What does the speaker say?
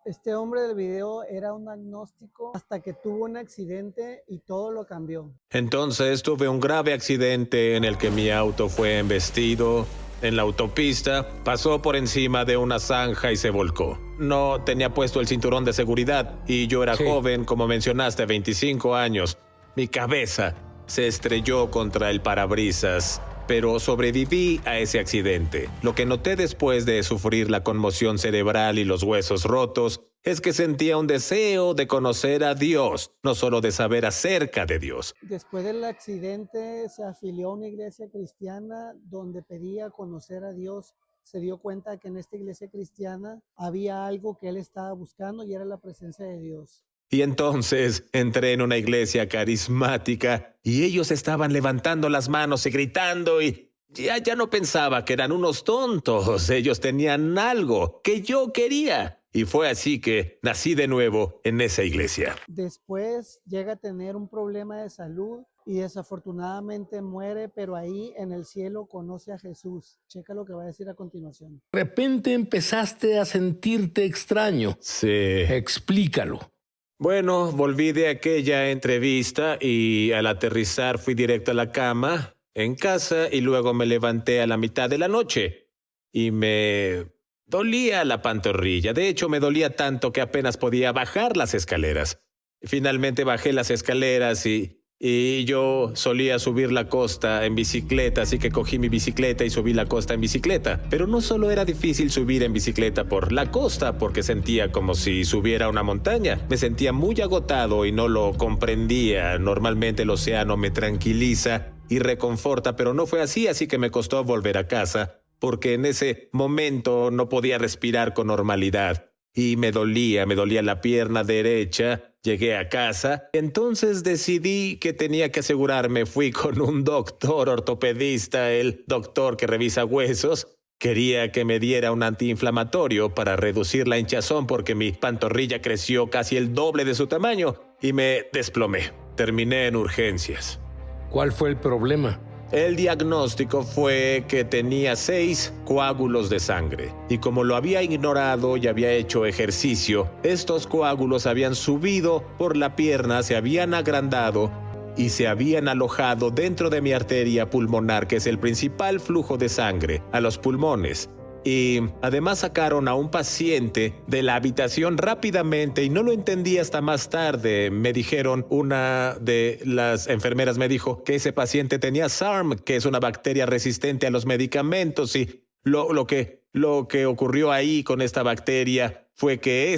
Este hombre del video era un agnóstico hasta que tuvo un accidente y todo lo cambió. Entonces tuve un grave accidente en el que mi auto fue embestido en la autopista, pasó por encima de una zanja y se volcó. No tenía puesto el cinturón de seguridad y yo era Sí. joven, como mencionaste, 25 años. Mi cabeza se estrelló contra el parabrisas, pero sobreviví a ese accidente. Lo que noté después de sufrir la conmoción cerebral y los huesos rotos es que sentía un deseo de conocer a Dios, no solo de saber acerca de Dios. Después del accidente se afilió a una iglesia cristiana donde pedía conocer a Dios. Se dio cuenta que en esta iglesia cristiana había algo que él estaba buscando y era la presencia de Dios. Y entonces entré en una iglesia carismática y ellos estaban levantando las manos y gritando y ya no pensaba que eran unos tontos. Ellos tenían algo que yo quería. Y fue así que nací de nuevo en esa iglesia. Después llega a tener un problema de salud y desafortunadamente muere, pero ahí en el cielo conoce a Jesús. Checa lo que va a decir a continuación. De repente empezaste a sentirte extraño. Sí. Explícalo. Bueno, volví de aquella entrevista y al aterrizar fui directo a la cama en casa y luego me levanté a la mitad de la noche y me dolía la pantorrilla. De hecho, me dolía tanto que apenas podía bajar las escaleras. Finalmente bajé las escaleras y yo solía subir la costa en bicicleta, así que cogí mi bicicleta y subí la costa en bicicleta. Pero no solo era difícil subir en bicicleta por la costa, porque sentía como si subiera una montaña. Me sentía muy agotado y no lo comprendía. Normalmente el océano me tranquiliza y reconforta, pero no fue así que me costó volver a casa, porque en ese momento no podía respirar con normalidad. Y me dolía la pierna derecha. Llegué a casa, entonces decidí que tenía que asegurarme. Fui con un doctor ortopedista, el doctor que revisa huesos. Quería que me diera un antiinflamatorio para reducir la hinchazón porque mi pantorrilla creció casi el doble de su tamaño y me desplomé. Terminé en urgencias. ¿Cuál fue el problema? El diagnóstico fue que tenía 6 coágulos de sangre y como lo había ignorado y había hecho ejercicio, estos coágulos habían subido por la pierna, se habían agrandado y se habían alojado dentro de mi arteria pulmonar, que es el principal flujo de sangre a los pulmones. Y además sacaron a un paciente de la habitación rápidamente y no lo entendí hasta más tarde. Me dijeron, una de las enfermeras me dijo que ese paciente tenía SARM, que es una bacteria resistente a los medicamentos, y lo que ocurrió ahí con esta bacteria fue que